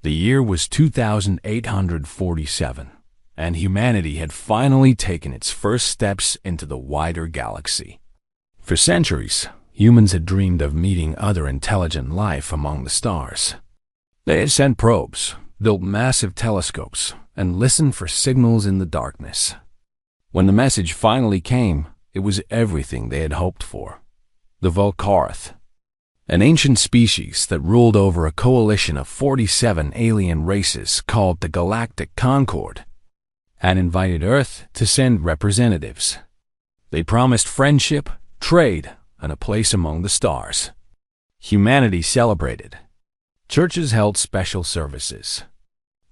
The year was 2847, and humanity had finally taken its first steps into the wider galaxy. For centuries, humans had dreamed of meeting other intelligent life among the stars. They had sent probes, built massive telescopes, and listened for signals in the darkness. When the message finally came, it was everything they had hoped for. The Volcarth, an ancient species that ruled over a coalition of 47 alien races called the Galactic Concord, had invited Earth to send representatives. They promised friendship, trade, and a place among the stars. Humanity celebrated. Churches held special services.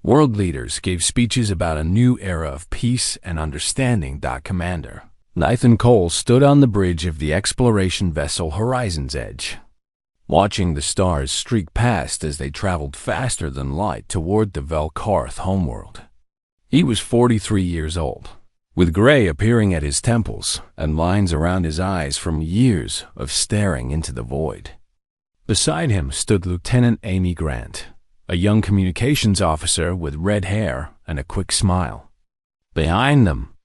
World leaders gave speeches about a new era of peace and understanding. Commander Nathan Cole stood on the bridge of the exploration vessel Horizon's Edge, watching the stars streak past as they traveled faster than light toward the Volcarth homeworld. He was 43 years old, with gray appearing at his temples and lines around his eyes from years of staring into the void. Beside him stood Lieutenant Amy Grant, a young communications officer with red hair and a quick smile. Behind them,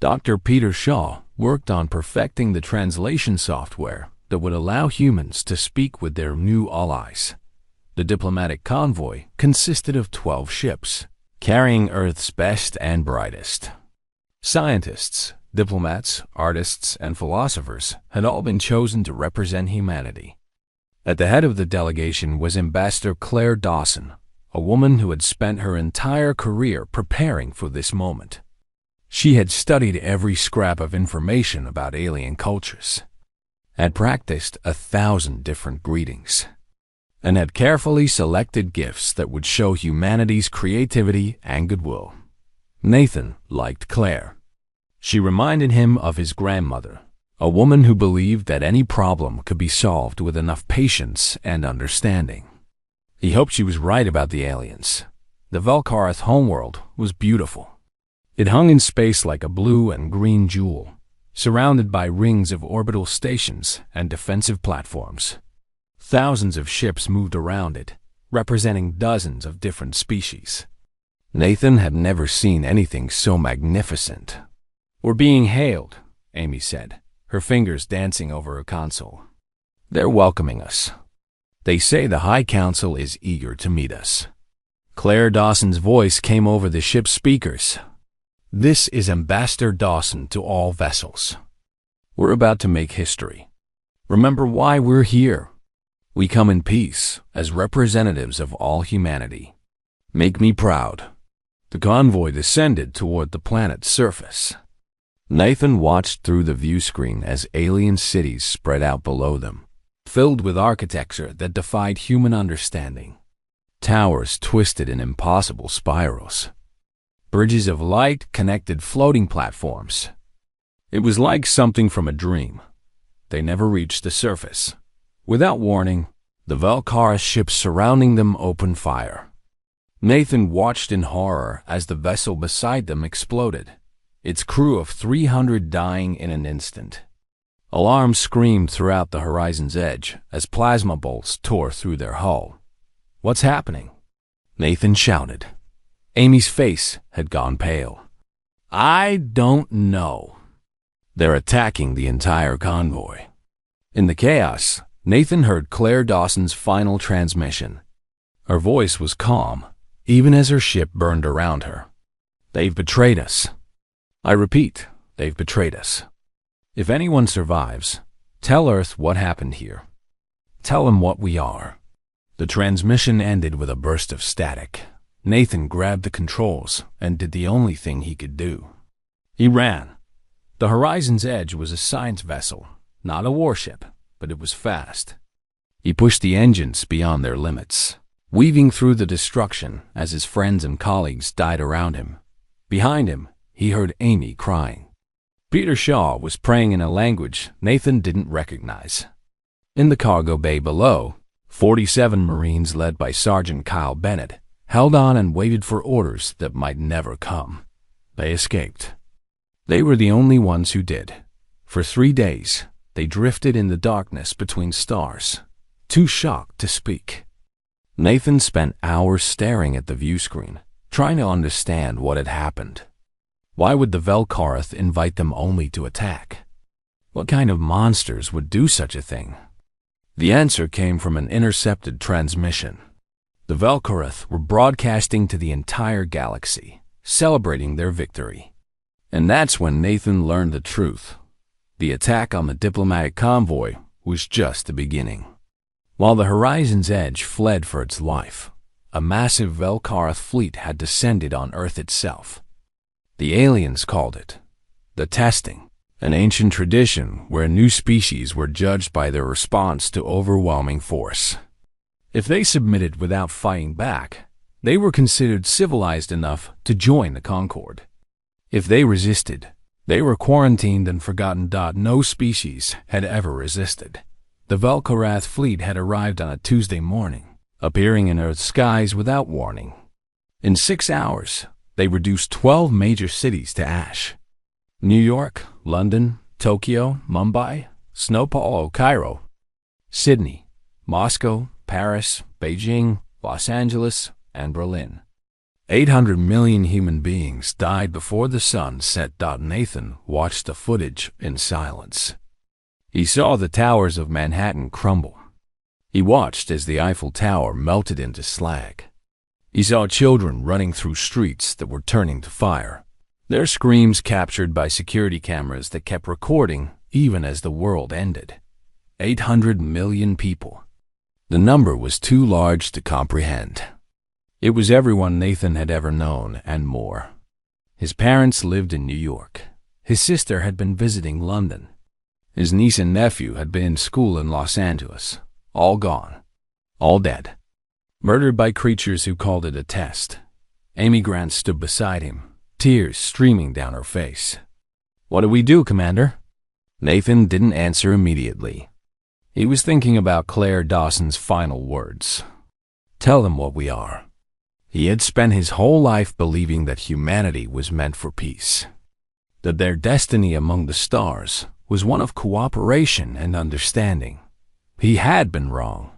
Dr. Peter Shaw worked on perfecting the translation software that would allow humans to speak with their new allies. The diplomatic convoy consisted of 12 ships, carrying Earth's best and brightest. Scientists, diplomats, artists, and philosophers had all been chosen to represent humanity. At the head of the delegation was Ambassador Claire Dawson, a woman who had spent her entire career preparing for this moment. She had studied every scrap of information about alien cultures, had practiced 1,000 different greetings, and had carefully selected gifts that would show humanity's creativity and goodwill. Nathan liked Claire. She reminded him of his grandmother, a woman who believed that any problem could be solved with enough patience and understanding. He hoped she was right about the aliens. The Volcarth homeworld was beautiful. It hung in space like a blue and green jewel, surrounded by rings of orbital stations and defensive platforms. Thousands of ships moved around it, representing dozens of different species. Nathan had never seen anything so magnificent. "We're being hailed," Amy said, her fingers dancing over her console. "They're welcoming us. They say the High Council is eager to meet us." Claire Dawson's voice came over the ship's speakers. "This is Ambassador Dawson to all vessels. We're about to make history. Remember why we're here. We come in peace as representatives of all humanity. Make me proud." The convoy descended toward the planet's surface. Nathan watched through the view screen as alien cities spread out below them, filled with architecture that defied human understanding. Towers twisted in impossible spirals. Bridges of light connected floating platforms. It was like something from a dream. They never reached the surface. Without warning, the Volcarth ships surrounding them opened fire. Nathan watched in horror as the vessel beside them exploded, its crew of 300 dying in an instant. Alarms screamed throughout the Horizon's Edge as plasma bolts tore through their hull. "What's happening?" Nathan shouted. Amy's face had gone pale. "I don't know. They're attacking the entire convoy." In the chaos, Nathan heard Claire Dawson's final transmission. Her voice was calm, even as her ship burned around her. "They've betrayed us. I repeat, they've betrayed us. If anyone survives, tell Earth what happened here. Tell them what we are." The transmission ended with a burst of static. Nathan grabbed the controls and did the only thing he could do. He ran. The Horizon's Edge was a science vessel, not a warship, but it was fast. He pushed the engines beyond their limits, weaving through the destruction as his friends and colleagues died around him. Behind him, he heard Amy crying. Peter Shaw was praying in a language Nathan didn't recognize. In the cargo bay below, 47 Marines led by Sergeant Kyle Bennett held on and waited for orders that might never come. They escaped. They were the only ones who did. For 3 days, they drifted in the darkness between stars, too shocked to speak. Nathan spent hours staring at the view screen, trying to understand what had happened. Why would the Velkarath invite them only to attack? What kind of monsters would do such a thing? The answer came from an intercepted transmission. The Velkarath were broadcasting to the entire galaxy, celebrating their victory. And that's when Nathan learned the truth. The attack on the diplomatic convoy was just the beginning. While the Horizon's Edge fled for its life, a massive Velkarath fleet had descended on Earth itself. The aliens called it the testing, an ancient tradition where new species were judged by their response to overwhelming force. If they submitted without fighting back, they were considered civilized enough to join the Concord. If they resisted, they were quarantined and forgotten. No species had ever resisted. The Velkarath fleet had arrived on a Tuesday morning, appearing in Earth's skies without warning. In 6 hours, they reduced 12 major cities to ash. New York, London, Tokyo, Mumbai, Sao Paulo, Cairo, Sydney, Moscow, Paris, Beijing, Los Angeles, and Berlin. 800 million human beings died before the sun set. Nathan watched the footage in silence. He saw the towers of Manhattan crumble. He watched as the Eiffel Tower melted into slag. He saw children running through streets that were turning to fire, their screams captured by security cameras that kept recording even as the world ended. 800 million people. The number was too large to comprehend. It was everyone Nathan had ever known and more. His parents lived in New York. His sister had been visiting London. His niece and nephew had been in school in Los Angeles. All gone. All dead. Murdered by creatures who called it a test. Amy Grant stood beside him, tears streaming down her face. "What do we do, Commander?" Nathan didn't answer immediately. He was thinking about Claire Dawson's final words. Tell them what we are. He had spent his whole life believing that humanity was meant for peace, that their destiny among the stars was one of cooperation and understanding. He had been wrong.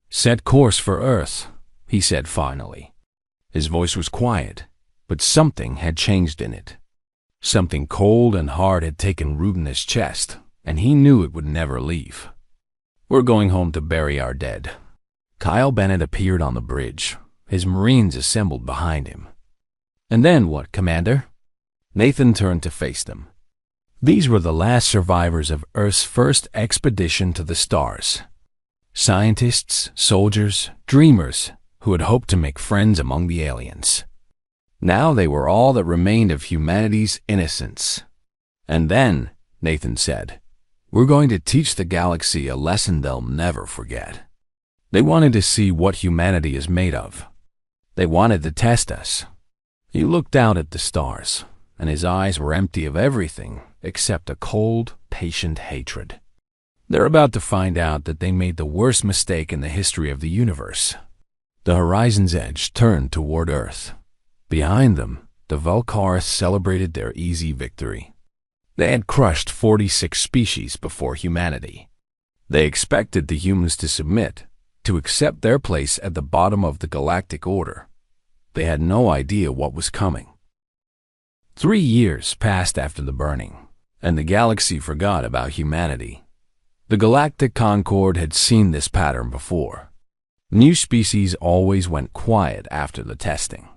Set course for Earth, he said finally. His voice was quiet, but something had changed in it. Something cold and hard had taken root in his chest, and he knew it would never leave. "We're going home to bury our dead." Kyle Bennett appeared on the bridge, his Marines assembled behind him. "And then what, Commander?" Nathan turned to face them. These were the last survivors of Earth's first expedition to the stars. Scientists, soldiers, dreamers who had hoped to make friends among the aliens. Now they were all that remained of humanity's innocence. "And then," Nathan said, "we're going to teach the galaxy a lesson they'll never forget." They wanted to see what humanity is made of. They wanted to test us. He looked out at the stars, and his eyes were empty of everything except a cold, patient hatred. They're about to find out that they made the worst mistake in the history of the universe. The Horizon's Edge turned toward Earth. Behind them, the Velkarath celebrated their easy victory. They had crushed 46 species before humanity. They expected the humans to submit, to accept their place at the bottom of the galactic order. They had no idea what was coming. 3 years passed after the burning, and the galaxy forgot about humanity. The Galactic Concord had seen this pattern before. New species always went quiet after the testing.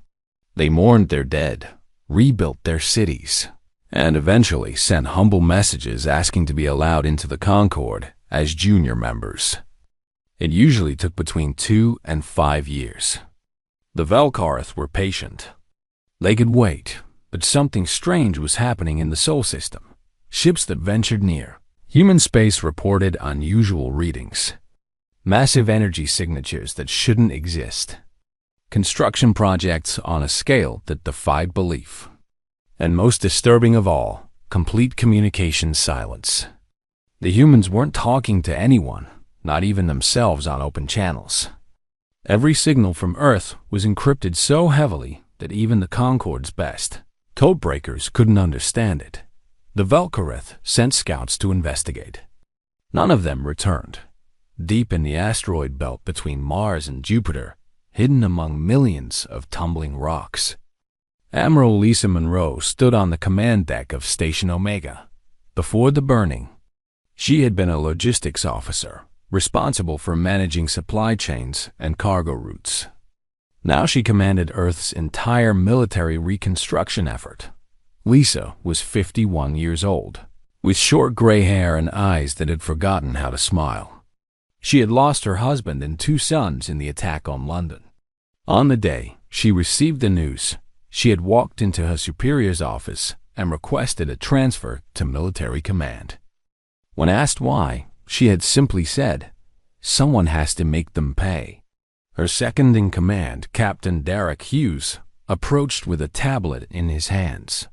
They mourned their dead, rebuilt their cities, and eventually sent humble messages asking to be allowed into the Concord as junior members. It usually took between 2 and 5 years. The Velkarath were patient. They could wait, but something strange was happening in the Sol system. Ships that ventured near. Human space reported unusual readings. Massive energy signatures that shouldn't exist. Construction projects on a scale that defied belief. And most disturbing of all, complete communication silence. The humans weren't talking to anyone, not even themselves on open channels. Every signal from Earth was encrypted so heavily that even the Concord's best codebreakers couldn't understand it. The Velkarath sent scouts to investigate. None of them returned. Deep in the asteroid belt between Mars and Jupiter, hidden among millions of tumbling rocks. Admiral Lisa Monroe stood on the command deck of Station Omega. Before the burning, she had been a logistics officer, responsible for managing supply chains and cargo routes. Now she commanded Earth's entire military reconstruction effort. Lisa was 51 years old, with short gray hair and eyes that had forgotten how to smile. She had lost her husband and 2 sons in the attack on London. On the day she received the news, she had walked into her superior's office and requested a transfer to military command. When asked why, she had simply said, "Someone has to make them pay." Her second-in-command, Captain Derek Hughes, approached with a tablet in his hands.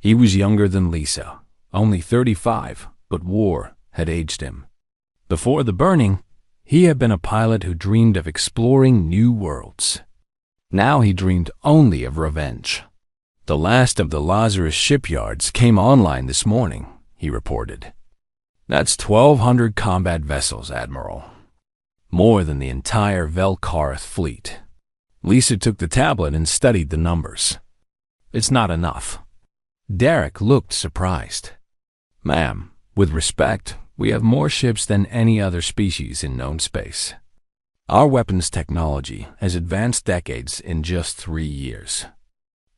He was younger than Lisa, only 35, but war had aged him. Before the burning, he had been a pilot who dreamed of exploring new worlds. Now he dreamed only of revenge. "The last of the Lazarus shipyards came online this morning," he reported. "That's 1,200 combat vessels, Admiral. More than the entire Velkarth fleet." Lisa took the tablet and studied the numbers. "It's not enough." Derek looked surprised. "Ma'am, with respect, we have more ships than any other species in known space. Our weapons technology has advanced decades in just 3 years.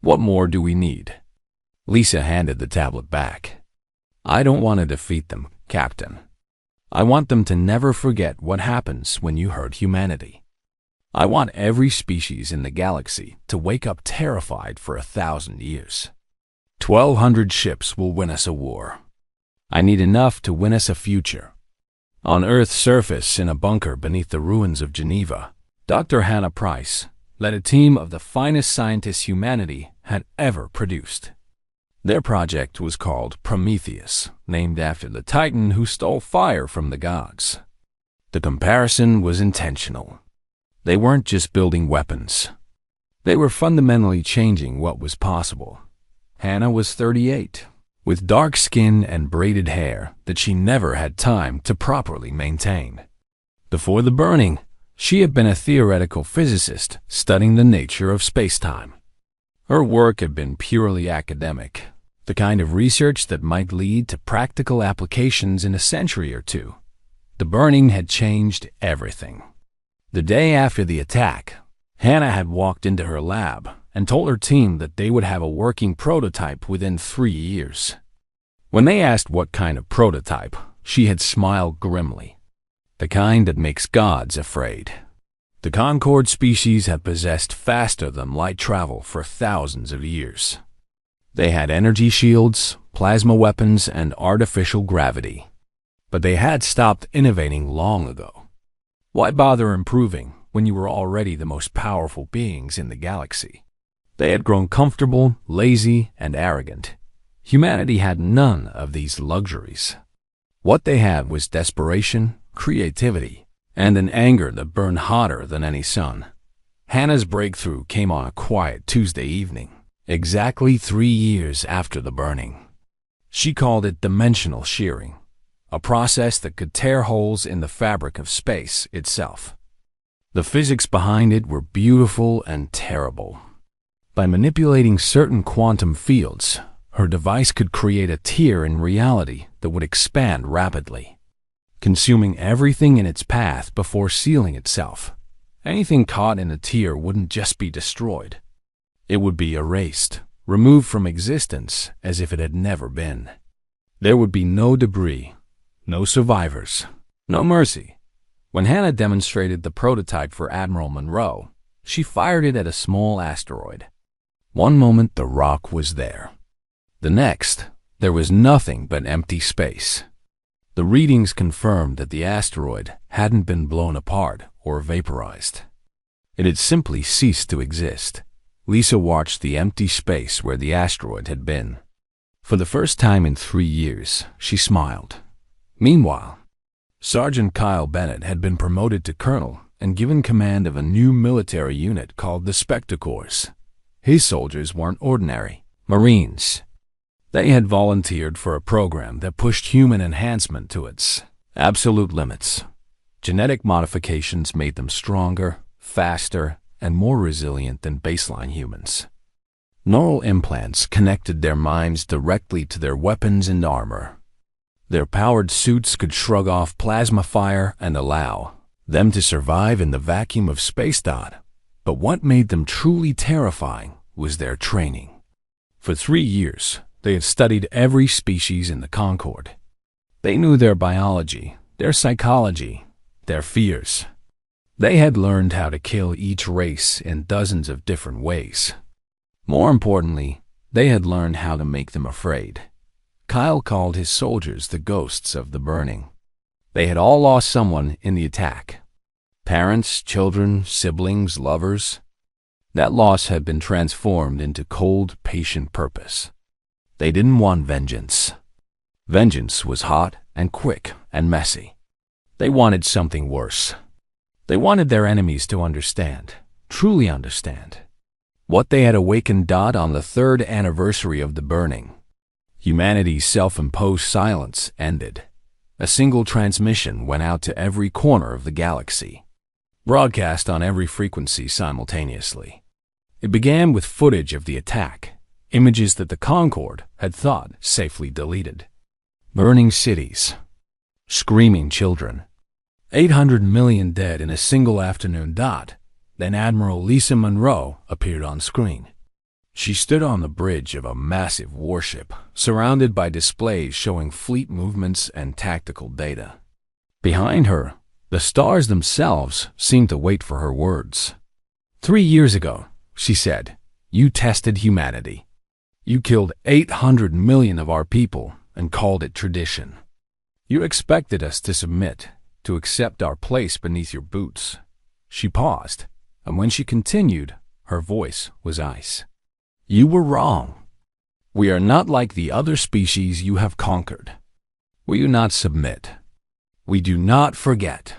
What more do we need?" Lisa handed the tablet back. "I don't want to defeat them, Captain. I want them to never forget what happens when you hurt humanity. I want every species in the galaxy to wake up terrified for 1,000 years. 1,200 ships will win us a war. I need enough to win us a future." On Earth's surface, in a bunker beneath the ruins of Geneva, Dr. Hannah Price led a team of the finest scientists humanity had ever produced. Their project was called Prometheus, named after the Titan who stole fire from the gods. The comparison was intentional. They weren't just building weapons. They were fundamentally changing what was possible. Hannah was 38, with dark skin and braided hair that she never had time to properly maintain. Before the burning, she had been a theoretical physicist studying the nature of space-time. Her work had been purely academic, the kind of research that might lead to practical applications in a century or two. The burning had changed everything. The day after the attack, Hannah had walked into her lab and told her team that they would have a working prototype within 3 years. When they asked what kind of prototype, she had smiled grimly. The kind that makes gods afraid. The Concorde species had possessed faster than light travel for thousands of years. They had energy shields, plasma weapons, and artificial gravity. But they had stopped innovating long ago. Why bother improving when you were already the most powerful beings in the galaxy? They had grown comfortable, lazy, and arrogant. Humanity had none of these luxuries. What they had was desperation, creativity, and an anger that burned hotter than any sun. Hannah's breakthrough came on a quiet Tuesday evening, exactly 3 years after the burning. She called it dimensional shearing, a process that could tear holes in the fabric of space itself. The physics behind it were beautiful and terrible. By manipulating certain quantum fields, her device could create a tear in reality that would expand rapidly, consuming everything in its path before sealing itself. Anything caught in a tear wouldn't just be destroyed. It would be erased, removed from existence as if it had never been. There would be no debris, no survivors, no mercy. When Hannah demonstrated the prototype for Admiral Monroe, she fired it at a small asteroid. One moment the rock was there. The next, there was nothing but empty space. The readings confirmed that the asteroid hadn't been blown apart or vaporized. It had simply ceased to exist. Lisa watched the empty space where the asteroid had been. For the first time in 3 years, she smiled. Meanwhile, Sergeant Kyle Bennett had been promoted to colonel and given command of a new military unit called the Spectacors. His soldiers weren't ordinary Marines. They had volunteered for a program that pushed human enhancement to its absolute limits. Genetic modifications made them stronger, faster, and more resilient than baseline humans. Neural implants connected their minds directly to their weapons and armor. Their powered suits could shrug off plasma fire and allow them to survive in the vacuum of space. But what made them truly terrifying was their training. For 3 years, they had studied every species in the Concorde. They knew their biology, their psychology, their fears. They had learned how to kill each race in dozens of different ways. More importantly, they had learned how to make them afraid. Kyle called his soldiers the ghosts of the burning. They had all lost someone in the attack. Parents, children, siblings, lovers. That loss had been transformed into cold, patient purpose. They didn't want vengeance. Vengeance was hot and quick and messy. They wanted something worse. They wanted their enemies to understand, truly understand, what they had awakened. On the 3rd anniversary of the burning, humanity's self-imposed silence ended. A single transmission went out to every corner of the galaxy, broadcast on every frequency simultaneously. It began with footage of the attack, images that the Concorde had thought safely deleted. Burning cities, screaming children, 800 million dead in a single afternoon. Then Admiral Lisa Monroe appeared on screen. She stood on the bridge of a massive warship, surrounded by displays showing fleet movements and tactical data. Behind her, the stars themselves seemed to wait for her words. 3 years ago, she said, you tested humanity. You killed 800 million of our people and called it tradition. You expected us to submit, to accept our place beneath your boots. She paused, and when she continued, her voice was ice. You were wrong. We are not like the other species you have conquered. We do not submit. We do not forget.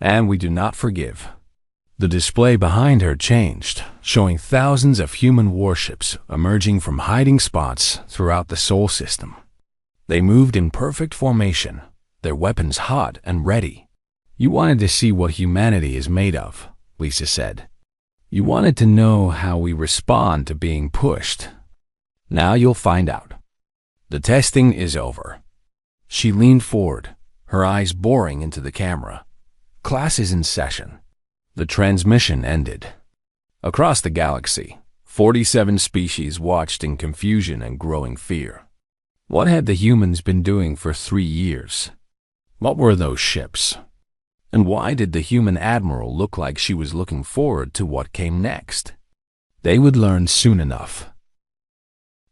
And we do not forgive. The display behind her changed, showing thousands of human warships emerging from hiding spots throughout the Sol system. They moved in perfect formation, their weapons hot and ready. You wanted to see what humanity is made of, Lisa said. You wanted to know how we respond to being pushed. Now you'll find out. The testing is over. She leaned forward, her eyes boring into the camera. Class is in session. The transmission ended. Across the galaxy, 47 species watched in confusion and growing fear. What had the humans been doing for 3 years? What were those ships? And why did the human admiral look like she was looking forward to what came next? They would learn soon enough.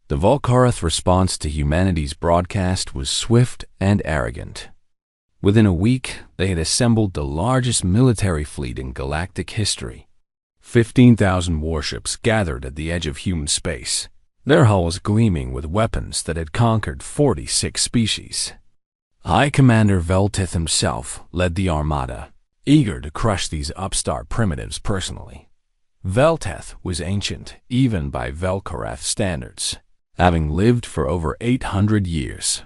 The Volkarath response to humanity's broadcast was swift and arrogant. Within a week, they had assembled the largest military fleet in galactic history. 15,000 warships gathered at the edge of human space, their hulls gleaming with weapons that had conquered 46 species. High Commander Velteth himself led the armada, eager to crush these upstart primitives personally. Velteth was ancient, even by Volkarath standards, having lived for over 800 years.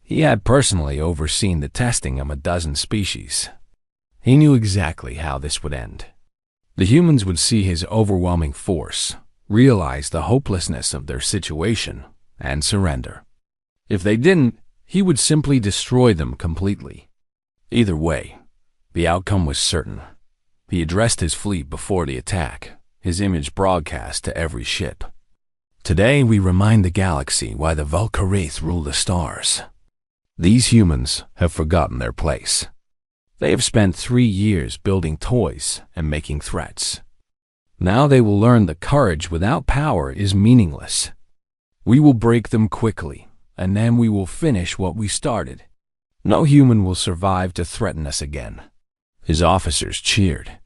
He had personally overseen the testing of a dozen species. He knew exactly how this would end. The humans would see his overwhelming force, realize the hopelessness of their situation, and surrender. If they didn't, he would simply destroy them completely. Either way, the outcome was certain. He addressed his fleet before the attack, his image broadcast to every ship. Today we remind the galaxy why the Volkarath rule the stars. These humans have forgotten their place. They have spent 3 years building toys and making threats. Now they will learn that courage without power is meaningless. We will break them quickly, and then we will finish what we started. No human will survive to threaten us again. His officers cheered.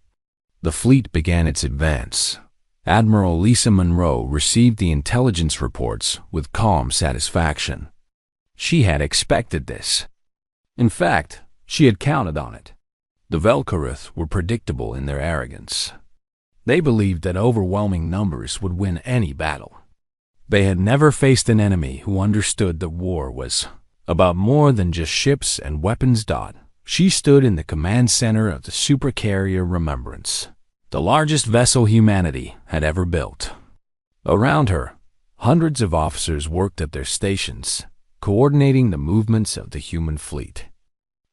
The fleet began its advance. Admiral Lisa Monroe received the intelligence reports with calm satisfaction. She had expected this. In fact, she had counted on it. The Volkarath were predictable in their arrogance. They believed that overwhelming numbers would win any battle. They had never faced an enemy who understood that war was about more than just ships and weapons. She stood in the command center of the supercarrier Remembrance. the largest vessel humanity had ever built. Around her, hundreds of officers worked at their stations, coordinating the movements of the human fleet.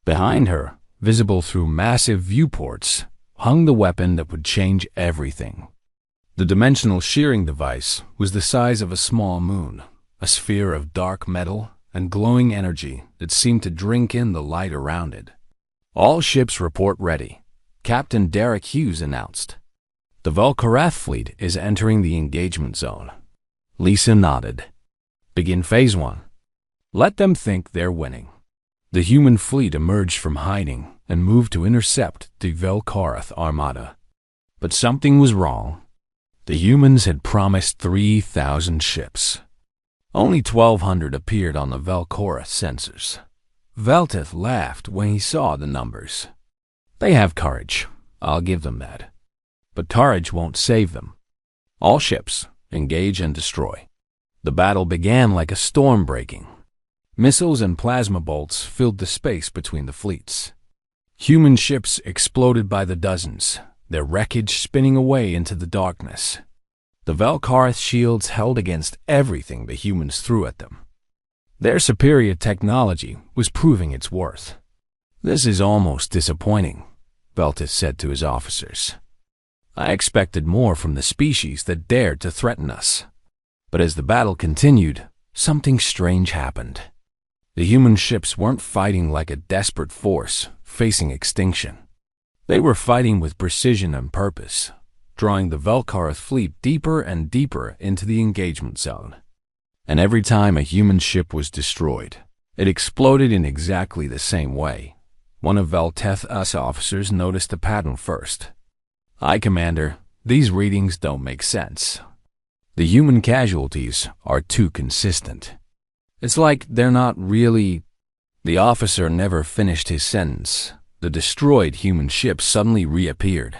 Behind her, visible through massive viewports, hung the weapon that would change everything. The dimensional shearing device was the size of a small moon, a sphere of dark metal and glowing energy that seemed to drink in the light around it. "All ships report ready," Captain Derek Hughes announced. "The Vel'Korath fleet is entering the engagement zone." Lisa nodded. "Begin Phase 1. Let them think they're winning." The human fleet emerged from hiding and moved to intercept the Vel'Korath armada. But something was wrong. The humans had promised 3,000 ships. Only 1,200 appeared on the Vel'Korath sensors. Velteth laughed when he saw the numbers. "They have courage, I'll give them that. But courage won't save them. All ships, engage and destroy." The battle began like a storm breaking. Missiles and plasma bolts filled the space between the fleets. Human ships exploded by the dozens, their wreckage spinning away into the darkness. The Vel'Korath shields held against everything the humans threw at them. Their superior technology was proving its worth. "This is almost disappointing," Velteth said to his officers. "I expected more from the species that dared to threaten us." But as the battle continued, something strange happened. The human ships weren't fighting like a desperate force facing extinction. They were fighting with precision and purpose, drawing the Vel'Korath fleet deeper and deeper into the engagement zone. And every time a human ship was destroyed, it exploded in exactly the same way. One of Velteth's officers noticed the pattern first. "Aye, Commander, these readings don't make sense. The human casualties are too consistent. It's like they're not really—" The officer never finished his sentence. The destroyed human ships suddenly reappeared,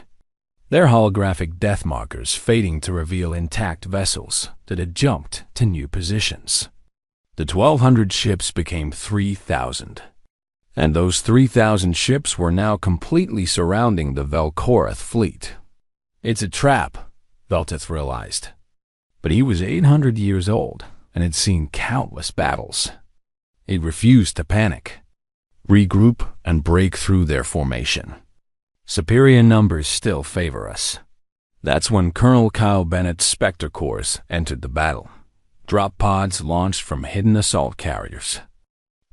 their holographic death markers fading to reveal intact vessels that had jumped to new positions. The 1,200 ships became 3,000. And those 3,000 ships were now completely surrounding the Vel'Korath fleet. "It's a trap," Velteth realized. But he was 800 years old and had seen countless battles. He refused to panic, regroup, and break through their formation. Superior numbers still favor us. That's when Colonel Kyle Bennett's Spectre Corps entered the battle. Drop pods launched from hidden assault carriers,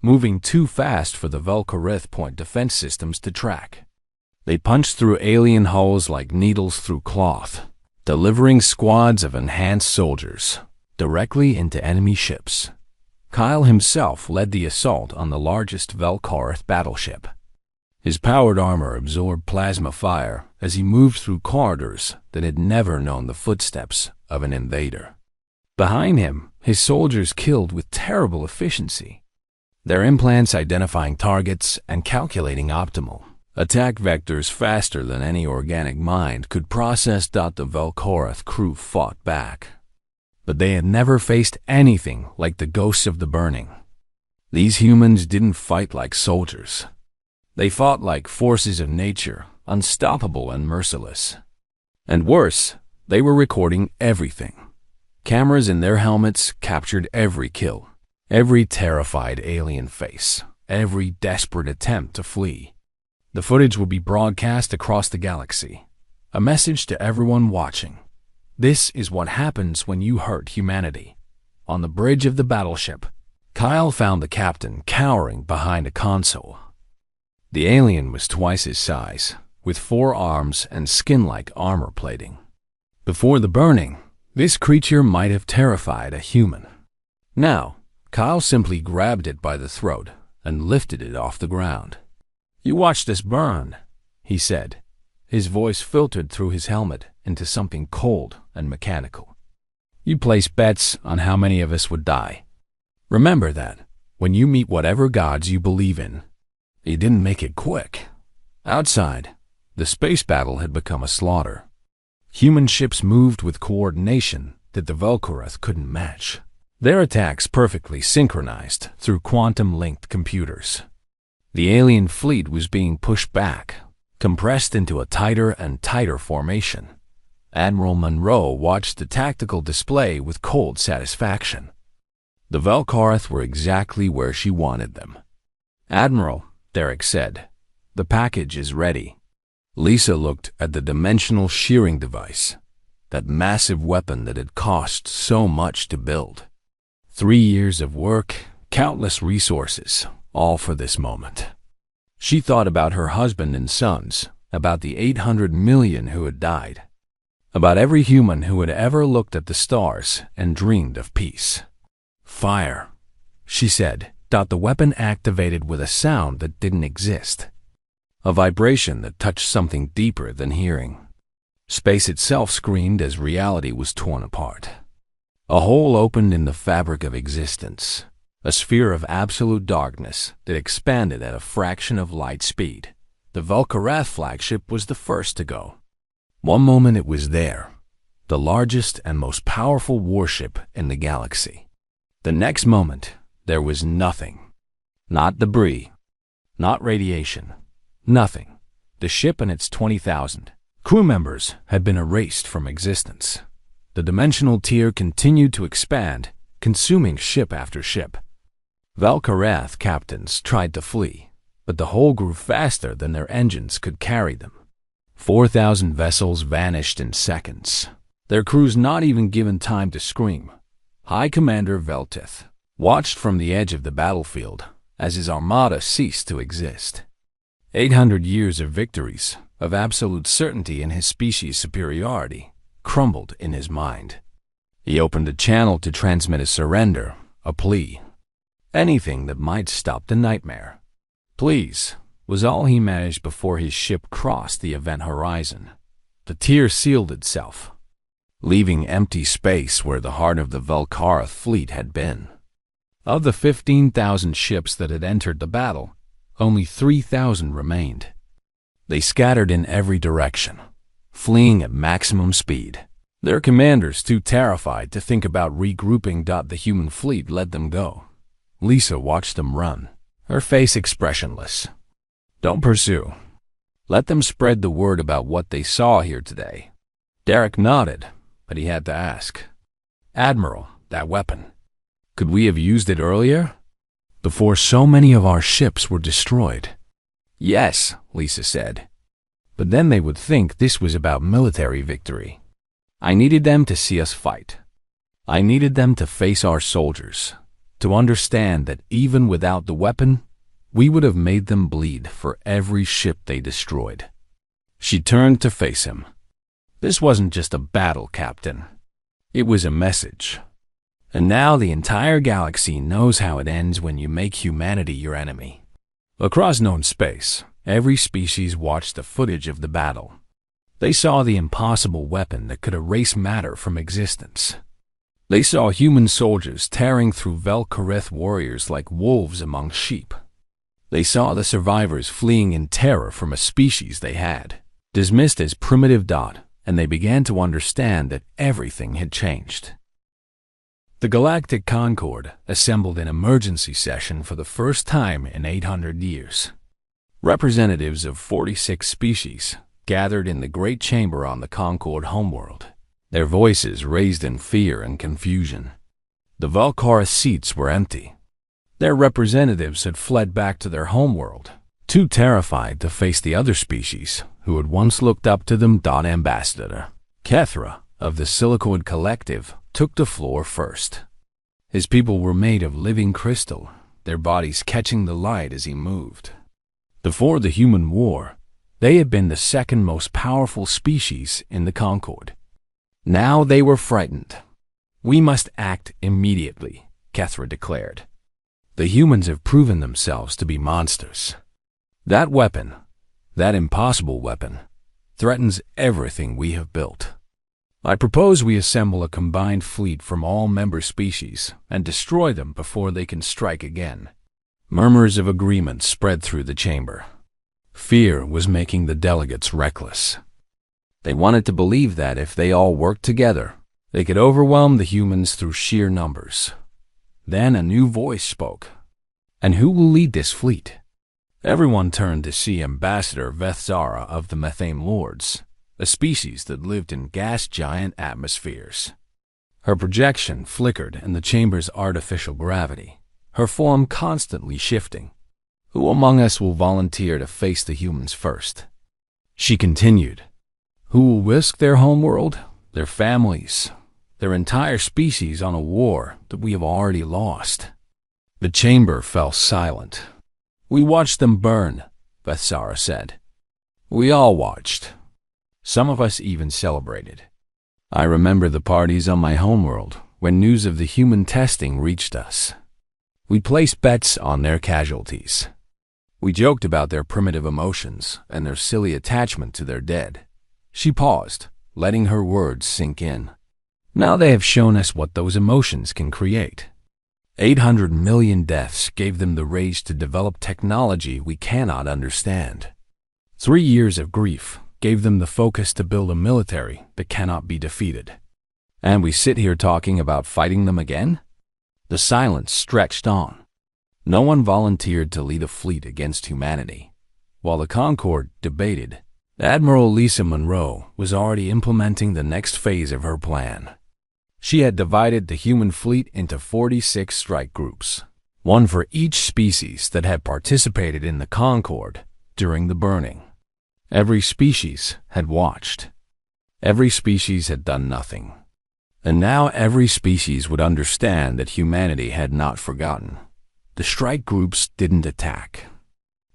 moving too fast for the Vel'Korath point defense systems to track. They punched through alien hulls like needles through cloth, delivering squads of enhanced soldiers directly into enemy ships. Kyle himself led the assault on the largest Vel'Korath battleship. His powered armor absorbed plasma fire as he moved through corridors that had never known the footsteps of an invader. Behind him, his soldiers killed with terrible efficiency, their implants identifying targets and calculating optimal attack vectors faster than any organic mind could process. The Vel'Korath crew fought back. But they had never faced anything like the ghosts of the burning. These humans didn't fight like soldiers. They fought like forces of nature, unstoppable and merciless. And worse, they were recording everything. Cameras in their helmets captured every kill, every terrified alien face, every desperate attempt to flee. The footage would be broadcast across the galaxy, a message to everyone watching. This is what happens when you hurt humanity. On the bridge of the battleship, Kyle found the captain cowering behind a console. The alien was twice his size, with 4 arms and skin-like armor plating. Before the burning, this creature might have terrified a human. Now, Kyle simply grabbed it by the throat and lifted it off the ground. "You watch this burn," he said. His voice filtered through his helmet into something cold and mechanical. "You place bets on how many of us would die. Remember that when you meet whatever gods you believe in." He didn't make it quick. Outside, the space battle had become a slaughter. Human ships moved with coordination that the Vel'Korath couldn't match, their attacks perfectly synchronized through quantum-linked computers. The alien fleet was being pushed back, compressed into a tighter and tighter formation. Admiral Monroe watched the tactical display with cold satisfaction. The Vel'Kareth were exactly where she wanted them. "Admiral," Derek said, "the package is ready." Lisa looked at the dimensional shearing device, that massive weapon that had cost so much to build. 3 years of work, countless resources, all for this moment. She thought about her husband and sons, about the 800 million who had died, about every human who had ever looked at the stars and dreamed of peace. "Fire," she said, "the weapon activated with a sound that didn't exist. A vibration that touched something deeper than hearing. Space itself screamed as reality was torn apart. A hole opened in the fabric of existence, a sphere of absolute darkness that expanded at a fraction of light speed. The Vel'Kareth flagship was the first to go. One moment it was there, the largest and most powerful warship in the galaxy. The next moment, there was nothing. Not debris, not radiation, nothing. The ship and its 20,000 crew members had been erased from existence. The dimensional tier continued to expand, consuming ship after ship. Vel'Kareth captains tried to flee, but the hole grew faster than their engines could carry them. 4,000 vessels vanished in seconds, their crews not even given time to scream. High Commander Vel'Tith watched from the edge of the battlefield as his armada ceased to exist. 800 years of victories, of absolute certainty in his species' superiority, crumbled in his mind. He opened a channel to transmit a surrender, a plea. Anything that might stop the nightmare. "Please," was all he managed before his ship crossed the event horizon. The tier sealed itself, leaving empty space where the heart of the Vel'Kareth fleet had been. Of the 15,000 ships that had entered the battle, only 3,000 remained. They scattered in every direction, fleeing at maximum speed. Their commanders, too terrified to think about regrouping. The human fleet let them go. Lisa watched them run, her face expressionless. "Don't pursue. Let them spread the word about what they saw here today." Derek nodded, but he had to ask, "Admiral, that weapon, could we have used it earlier? Before so many of our ships were destroyed?" "Yes," Lisa said. "But then they would think this was about military victory. I needed them to see us fight. I needed them to face our soldiers, to understand that even without the weapon, we would have made them bleed for every ship they destroyed." She turned to face him. "This wasn't just a battle, Captain. It was a message. And now the entire galaxy knows how it ends when you make humanity your enemy." Across known space, every species watched the footage of the battle. They saw the impossible weapon that could erase matter from existence. They saw human soldiers tearing through Vel'Kareth warriors like wolves among sheep. They saw the survivors fleeing in terror from a species they had dismissed as primitive. And they began to understand that everything had changed. The Galactic Concord assembled an emergency session for the first time in 800 years. Representatives of 46 species gathered in the great chamber on the Concord homeworld, their voices raised in fear and confusion. The Vel'Kareth seats were empty. Their representatives had fled back to their homeworld, too terrified to face the other species who had once looked up to them. Ambassador Kethra of the Silicoid Collective took the floor first. His people were made of living crystal, their bodies catching the light as he moved. Before the human war, they had been the second most powerful species in the Concord. Now they were frightened. "We must act immediately," Kethra declared. "The humans have proven themselves to be monsters. That weapon, that impossible weapon, threatens everything we have built. I propose we assemble a combined fleet from all member species and destroy them before they can strike again." Murmurs of agreement spread through the chamber. Fear was making the delegates reckless. They wanted to believe that if they all worked together, they could overwhelm the humans through sheer numbers. Then a new voice spoke. "And who will lead this fleet?" Everyone turned to see Ambassador Vethzara of the Methane Lords, a species that lived in gas-giant atmospheres. Her projection flickered in the chamber's artificial gravity, her form constantly shifting. Who among us will volunteer to face the humans first? She continued. Who will risk their homeworld, their families, their entire species on a war that we have already lost? The chamber fell silent. We watched them burn, Vethzara said. We all watched. Some of us even celebrated. I remember the parties on my homeworld when news of the human testing reached us. We placed bets on their casualties. We joked about their primitive emotions and their silly attachment to their dead. She paused, letting her words sink in. Now they have shown us what those emotions can create. 800 million deaths gave them the rage to develop technology we cannot understand. 3 years of grief gave them the focus to build a military that cannot be defeated. And we sit here talking about fighting them again? The silence stretched on. No one volunteered to lead a fleet against humanity. While the Concord debated, Admiral Lisa Monroe was already implementing the next phase of her plan. She had divided the human fleet into 46 strike groups, one for each species that had participated in the Concord during the burning. Every species had watched. Every species had done nothing. And now every species would understand that humanity had not forgotten. The strike groups didn't attack.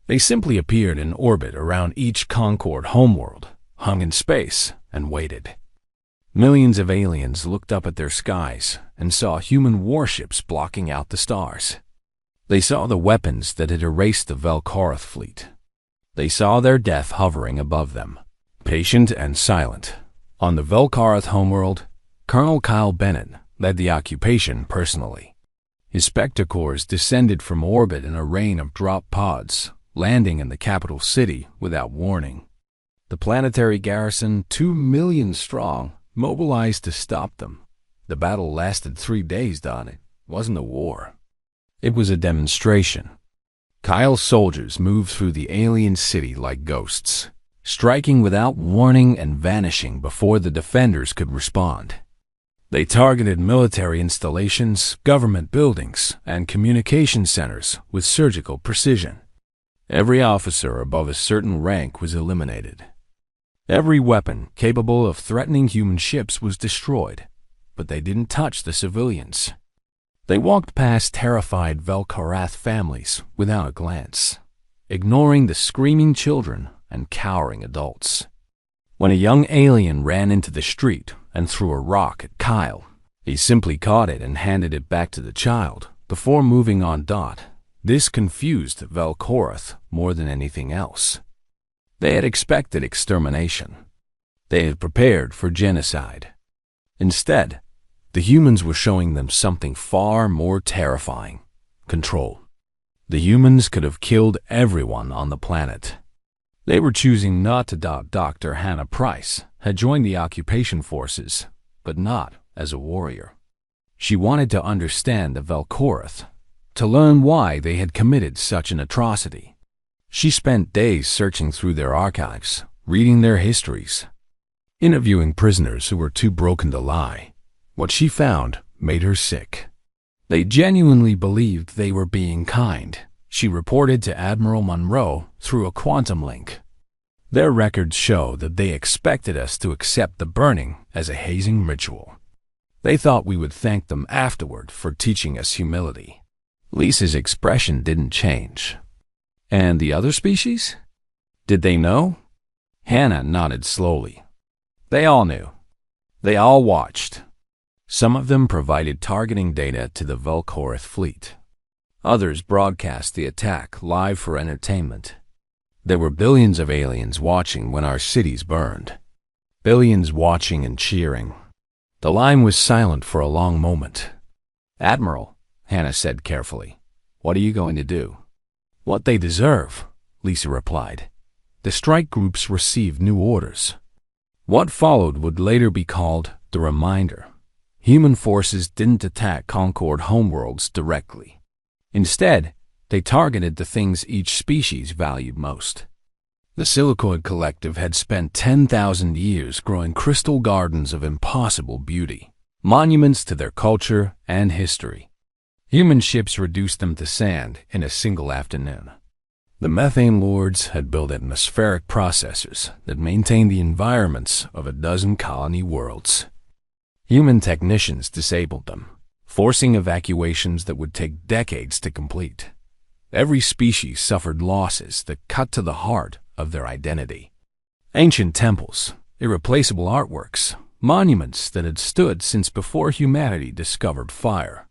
They simply appeared in orbit around each Concord homeworld, hung in space, and waited. Millions of aliens looked up at their skies and saw human warships blocking out the stars. They saw the weapons that had erased the Velkoroth fleet. They saw their death hovering above them, patient and silent. On the Velkoroth homeworld, Colonel Kyle Bennett led the occupation personally. His Spectacors descended from orbit in a rain of drop pods, landing in the capital city without warning. The planetary garrison, 2 million strong, mobilized to stop them. The battle lasted 3 days, Don. It wasn't a war. It was a demonstration. Kyle's soldiers moved through the alien city like ghosts, striking without warning and vanishing before the defenders could respond. They targeted military installations, government buildings, and communication centers with surgical precision. Every officer above a certain rank was eliminated. Every weapon capable of threatening human ships was destroyed, but they didn't touch the civilians. They walked past terrified Velkoroth families without a glance, ignoring the screaming children and cowering adults. When a young alien ran into the street and threw a rock at Kyle, he simply caught it and handed it back to the child before moving on. This confused Velkoroth more than anything else. They had expected extermination. They had prepared for genocide. Instead, the humans were showing them something far more terrifying: control. The humans could have killed everyone on the planet. They were choosing not to. Dr. Hannah Price had joined the occupation forces, but not as a warrior. She wanted to understand the Velkoroth, to learn why they had committed such an atrocity. She spent days searching through their archives, reading their histories, interviewing prisoners who were too broken to lie. What she found made her sick. They genuinely believed they were being kind, she reported to Admiral Monroe through a quantum link. Their records show that they expected us to accept the burning as a hazing ritual. They thought we would thank them afterward for teaching us humility. Lisa's expression didn't change. And the other species? Did they know? Hannah nodded slowly. They all knew. They all watched. Some of them provided targeting data to the Velkoroth fleet. Others broadcast the attack live for entertainment. There were billions of aliens watching when our cities burned. Billions watching and cheering. The line was silent for a long moment. Admiral, Hannah said carefully, what are you going to do? What they deserve, Lisa replied. The strike groups received new orders. What followed would later be called the reminder. Human forces didn't attack Concord homeworlds directly. Instead, They targeted the things each species valued most. The Silicoid Collective had spent 10,000 years growing crystal gardens of impossible beauty, monuments to their culture and history. Human ships reduced them to sand in a single afternoon. The methane lords had built atmospheric processors that maintained the environments of a dozen colony worlds. Human technicians disabled them, forcing evacuations that would take decades to complete. Every species suffered losses that cut to the heart of their identity. Ancient temples, irreplaceable artworks, monuments that had stood since before humanity discovered fire.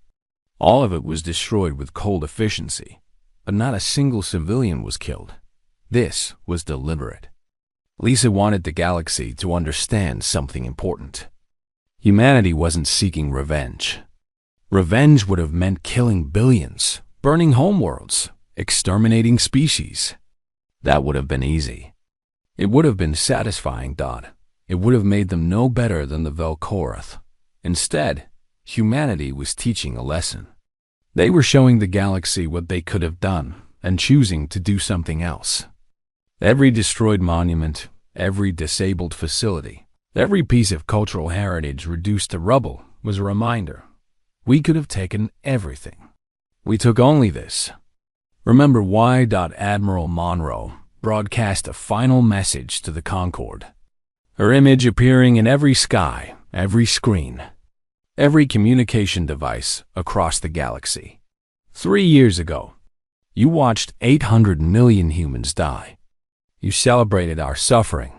All of it was destroyed with cold efficiency, but not a single civilian was killed. This was deliberate. Lisa wanted the galaxy to understand something important. Humanity wasn't seeking revenge. Revenge would have meant killing billions, burning homeworlds, exterminating species. That would have been easy. It would have been satisfying, It would have made them no better than the Velkorath. Instead, humanity was teaching a lesson. They were showing the galaxy what they could have done and choosing to do something else. Every destroyed monument, every disabled facility, every piece of cultural heritage reduced to rubble was a reminder. We could have taken everything. We took only this. Remember why Admiral Monroe broadcast a final message to the Concorde. Her image appearing in every sky, every screen, every communication device across the galaxy. 3 years ago, you watched 800 million humans die. You celebrated our suffering.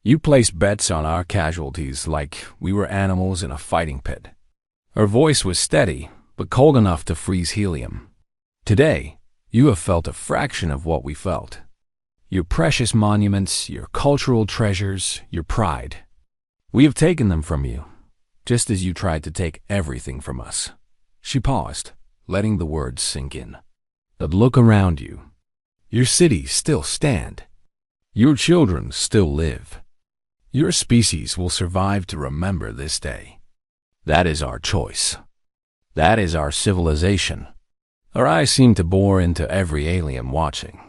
You placed bets on our casualties like we were animals in a fighting pit. Her voice was steady, but cold enough to freeze helium. Today, you have felt a fraction of what we felt. Your precious monuments, your cultural treasures, your pride. We have taken them from you, just as you tried to take everything from us. She paused, letting the words sink in. But look around you. Your cities still stand. Your children still live. Your species will survive to remember this day. That is our choice. That is our civilization. Our eyes seem to bore into every alien watching.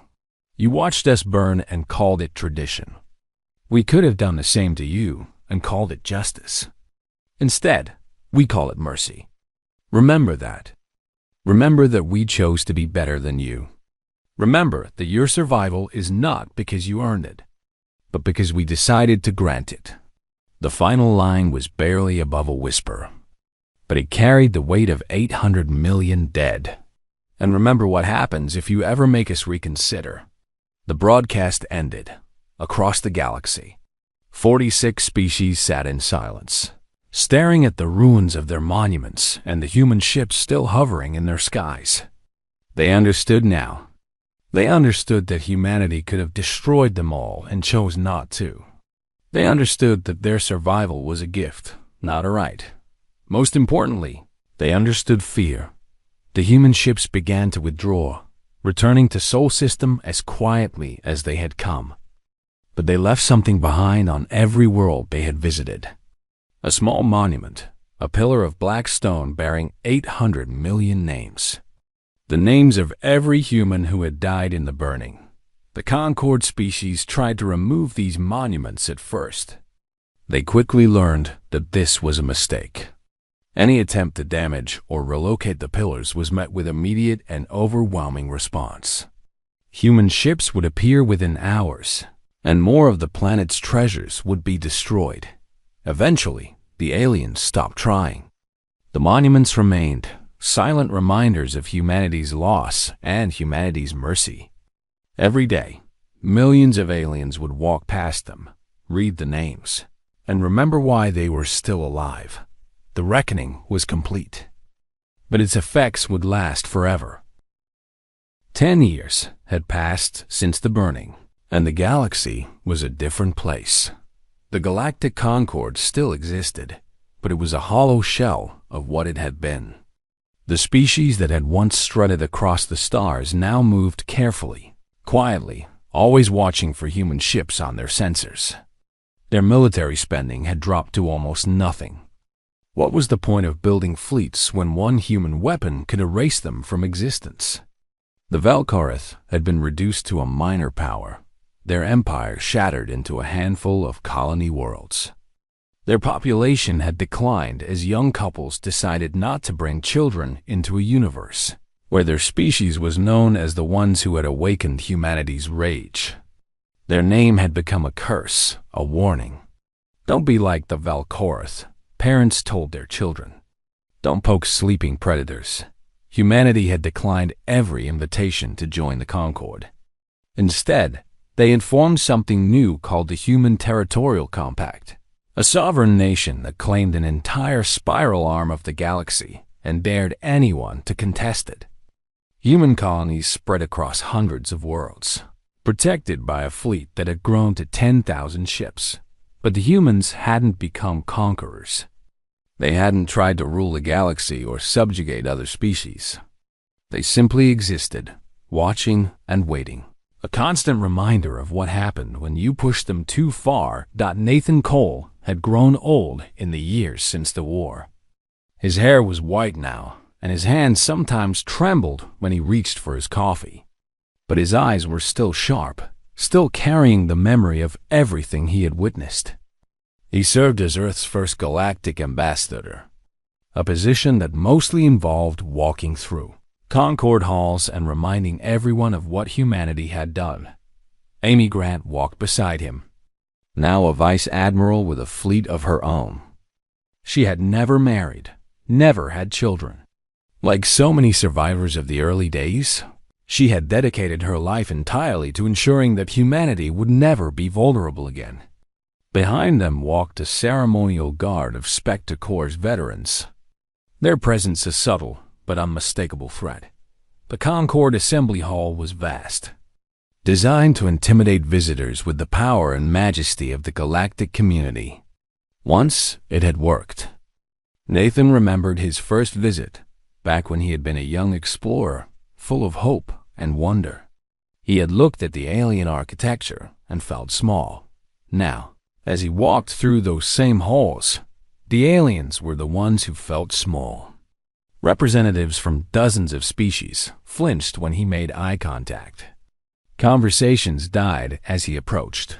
You watched us burn and called it tradition. We could have done the same to you and called it justice. Instead, we call it mercy. Remember that. Remember that we chose to be better than you. Remember that your survival is not because you earned it, but because we decided to grant it. The final line was barely above a whisper, but it carried the weight of 800 million dead. And remember what happens if you ever make us reconsider. The broadcast ended. Across the galaxy, 46 species sat in silence, staring at the ruins of their monuments and the human ships still hovering in their skies. They understood now. They understood that humanity could have destroyed them all and chose not to. They understood that their survival was a gift, not a right. Most importantly, they understood fear. The human ships began to withdraw, returning to Sol System as quietly as they had come. But they left something behind on every world they had visited. A small monument, a pillar of black stone bearing 800 million names. The names of every human who had died in the burning. The Concorde species tried to remove these monuments at first. They quickly learned that this was a mistake. Any attempt to damage or relocate the pillars was met with immediate and overwhelming response. Human ships would appear within hours, and more of the planet's treasures would be destroyed. Eventually, the aliens stopped trying. The monuments remained, silent reminders of humanity's loss and humanity's mercy. Every day, millions of aliens would walk past them, read the names, and remember why they were still alive. The reckoning was complete, but its effects would last forever. 10 years had passed since the burning, and the galaxy was a different place. The galactic Concorde still existed, but it was a hollow shell of what it had been. The species that had once strutted across the stars now moved carefully, quietly, always watching for human ships on their sensors. Their military spending had dropped to almost nothing. What was the point of building fleets when one human weapon could erase them from existence? The Velkoroth had been reduced to a minor power, their empire shattered into a handful of colony worlds. Their population had declined as young couples decided not to bring children into a universe where their species was known as the ones who had awakened humanity's rage. Their name had become a curse, a warning. Don't be like the Velkoroth, parents told their children. Don't poke sleeping predators. Humanity had declined every invitation to join the Concord. Instead, they informed something new called the Human Territorial Compact, a sovereign nation that claimed an entire spiral arm of the galaxy and dared anyone to contest it. Human colonies spread across hundreds of worlds, protected by a fleet that had grown to 10,000 ships. But the humans hadn't become conquerors. They hadn't tried to rule the galaxy or subjugate other species. They simply existed, watching and waiting. A constant reminder of what happened when you pushed them too far. Nathan Cole had grown old in the years since the war. His hair was white now, and his hands sometimes trembled when he reached for his coffee. But his eyes were still sharp, still carrying the memory of everything he had witnessed. He served as Earth's first galactic ambassador, a position that mostly involved walking through Concord halls and reminding everyone of what humanity had done. Amy Grant walked beside him, now a vice admiral with a fleet of her own. She had never married, never had children. Like so many survivors of the early days, she had dedicated her life entirely to ensuring that humanity would never be vulnerable again. Behind them walked a ceremonial guard of Spectre Corps veterans, their presence a subtle but unmistakable threat. The Concord Assembly Hall was vast, designed to intimidate visitors with the power and majesty of the galactic community. Once it had worked. Nathan remembered his first visit, back when he had been a young explorer, full of hope and wonder. He had looked at the alien architecture and felt small. Now, as he walked through those same halls, the aliens were the ones who felt small. Representatives from dozens of species flinched when he made eye contact. Conversations died as he approached.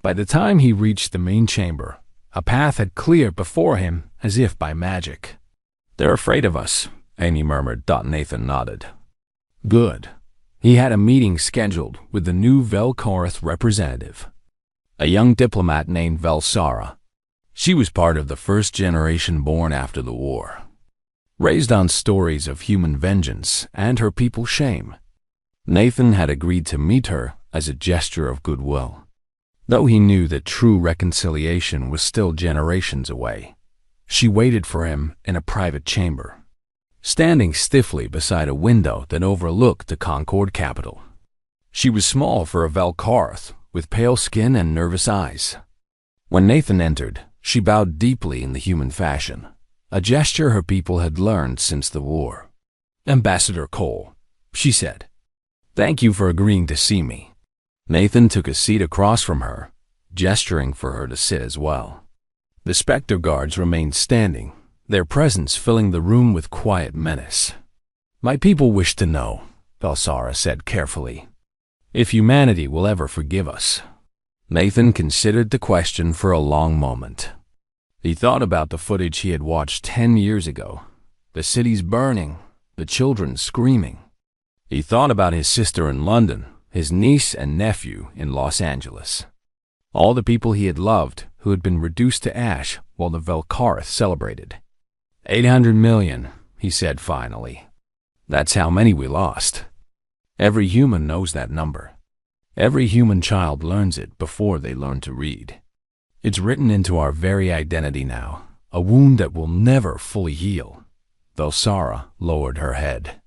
By the time he reached the main chamber, a path had cleared before him as if by magic. "They're afraid of us," Amy murmured. Nathan nodded. Good. He had a meeting scheduled with the new Velkoroth representative, a young diplomat named Velsara. She was part of the first generation born after the war, raised on stories of human vengeance and her people's shame. Nathan had agreed to meet her as a gesture of goodwill, though he knew that true reconciliation was still generations away. She waited for him in a private chamber, standing stiffly beside a window that overlooked the Concord capital. She was small for a Velkoroth, with pale skin and nervous eyes. When Nathan entered, she bowed deeply in the human fashion, a gesture her people had learned since the war. "Ambassador Cole," she said, "thank you for agreeing to see me." Nathan took a seat across from her, gesturing for her to sit as well. The Spectre guards remained standing, their presence filling the room with quiet menace. "My people wish to know," Velsara said carefully, "if humanity will ever forgive us." Nathan considered the question for a long moment. He thought about the footage he had watched 10 years ago, the cities burning, the children screaming. He thought about his sister in London, his niece and nephew in Los Angeles. All the people he had loved who had been reduced to ash while the Velkoroth celebrated. 800 million, he said finally. That's how many we lost. Every human knows that number. Every human child learns it before they learn to read. It's written into our very identity now, a wound that will never fully heal. Velsara lowered her head.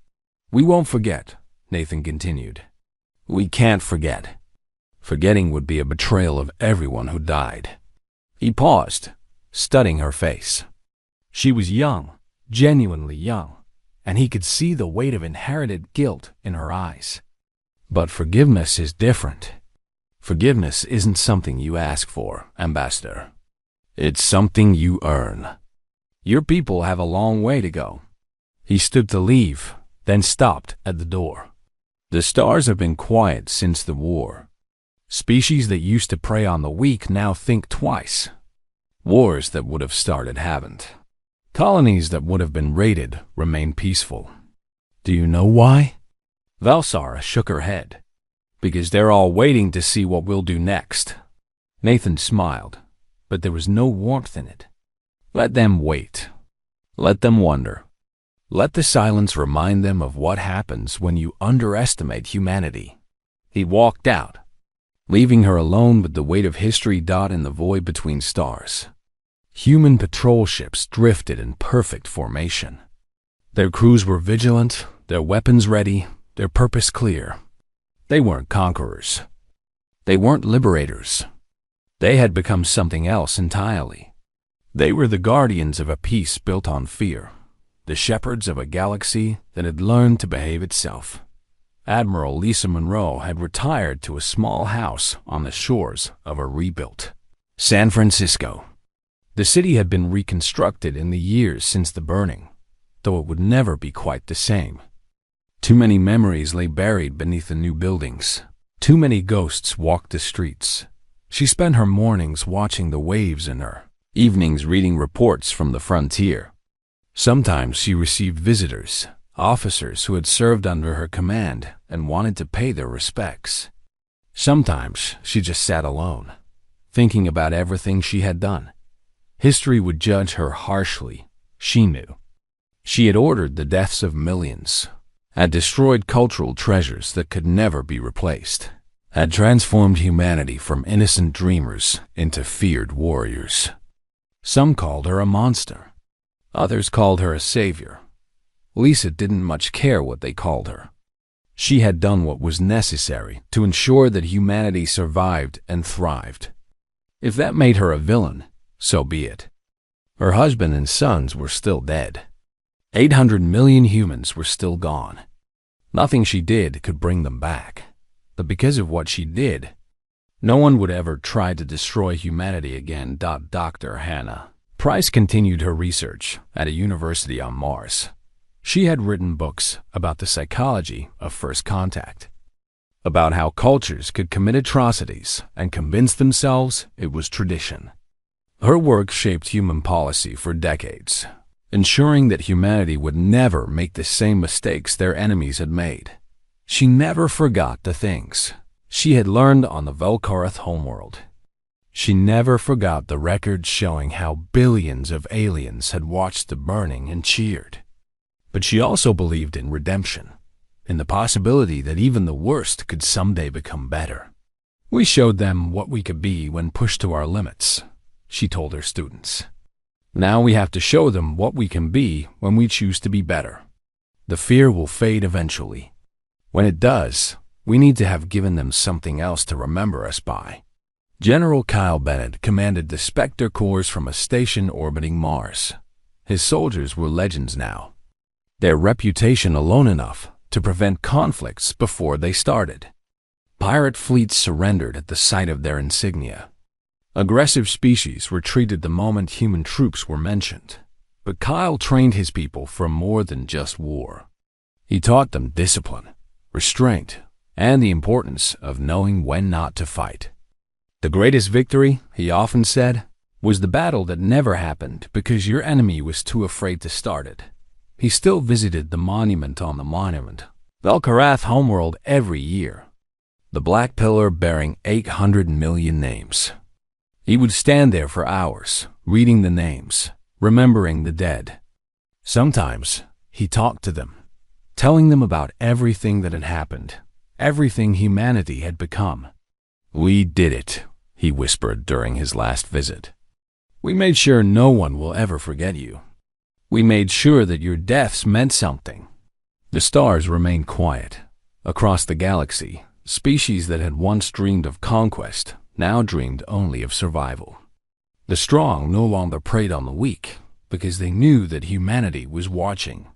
"We won't forget," Nathan continued. "We can't forget. Forgetting would be a betrayal of everyone who died." He paused, studying her face. She was young, genuinely young, and he could see the weight of inherited guilt in her eyes. But forgiveness is different. Forgiveness isn't something you ask for, Ambassador. It's something you earn. Your people have a long way to go. He stood to leave, then stopped at the door. The stars have been quiet since the war. Species that used to prey on the weak now think twice. Wars that would have started haven't. Colonies that would have been raided remain peaceful. Do you know why? Valsara shook her head. Because they're all waiting to see what we'll do next. Nathan smiled, but there was no warmth in it. Let them wait. Let them wonder. Let the silence remind them of what happens when you underestimate humanity. He walked out, leaving her alone with the weight of history in the void between stars. Human patrol ships drifted in perfect formation. Their crews were vigilant, their weapons ready, their purpose clear. They weren't conquerors. They weren't liberators. They had become something else entirely. They were the guardians of a peace built on fear, the shepherds of a galaxy that had learned to behave itself. Admiral Lisa Monroe had retired to a small house on the shores of a rebuilt San Francisco. The city had been reconstructed in the years since the burning, though it would never be quite the same. Too many memories lay buried beneath the new buildings. Too many ghosts walked the streets. She spent her mornings watching the waves and her evenings reading reports from the frontier. Sometimes she received visitors, officers who had served under her command and wanted to pay their respects. Sometimes she just sat alone, thinking about everything she had done. History would judge her harshly, she knew. She had ordered the deaths of millions, had destroyed cultural treasures that could never be replaced, had transformed humanity from innocent dreamers into feared warriors. Some called her a monster. Others called her a savior. Lisa didn't much care what they called her. She had done what was necessary to ensure that humanity survived and thrived. If that made her a villain, so be it. Her husband and sons were still dead. 800 million humans were still gone. Nothing she did could bring them back. But because of what she did, no one would ever try to destroy humanity again. Dr. Hannah Price continued her research at a university on Mars. She had written books about the psychology of first contact, about how cultures could commit atrocities and convince themselves it was tradition. Her work shaped human policy for decades, ensuring that humanity would never make the same mistakes their enemies had made. She never forgot the things she had learned on the Velkarth homeworld. She never forgot the records showing how billions of aliens had watched the burning and cheered. But she also believed in redemption, in the possibility that even the worst could someday become better. We showed them what we could be when pushed to our limits, she told her students. Now we have to show them what we can be when we choose to be better. The fear will fade eventually. When it does, we need to have given them something else to remember us by. General Kyle Bennett commanded the Spectre Corps from a station orbiting Mars. His soldiers were legends now, their reputation alone enough to prevent conflicts before they started. Pirate fleets surrendered at the sight of their insignia. Aggressive species retreated the moment human troops were mentioned. But Kyle trained his people for more than just war. He taught them discipline, restraint, and the importance of knowing when not to fight. The greatest victory, he often said, was the battle that never happened because your enemy was too afraid to start it. He still visited the monument on the monument, Velkarth homeworld, every year, the black pillar bearing 800 million names. He would stand there for hours, reading the names, remembering the dead. Sometimes he talked to them, telling them about everything that had happened, everything humanity had become. "We did it," he whispered during his last visit. "We made sure no one will ever forget you. We made sure that your deaths meant something." The stars remained quiet. Across the galaxy, species that had once dreamed of conquest now dreamed only of survival. The strong no longer preyed on the weak because they knew that humanity was watching.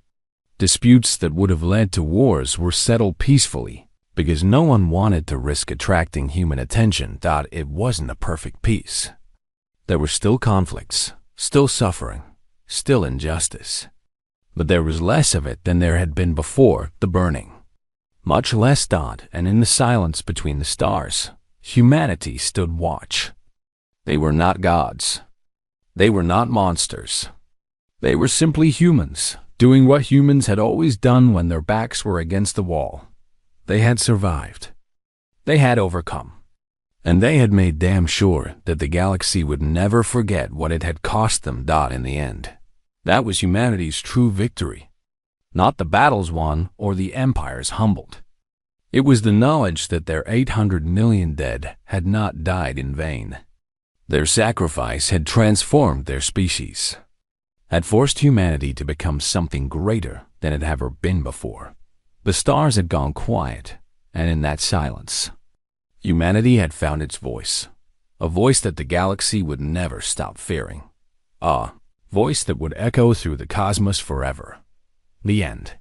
Disputes that would have led to wars were settled peacefully because no one wanted to risk attracting human attention. It wasn't a perfect peace. There were still conflicts, still suffering, still injustice. But there was less of it than there had been before the burning. much less dot, and in the silence between the stars, humanity stood watch. They were not gods. They were not monsters. They were simply humans, doing what humans had always done when their backs were against the wall. They had survived. They had overcome. And they had made damn sure that the galaxy would never forget what it had cost them in the end. That was humanity's true victory. Not the battles won or the empires humbled. It was the knowledge that their 800 million dead had not died in vain. Their sacrifice had transformed their species, had forced humanity to become something greater than it had ever been before. The stars had gone quiet, and in that silence, humanity had found its voice, a voice that the galaxy would never stop fearing, a voice that would echo through the cosmos forever. The end.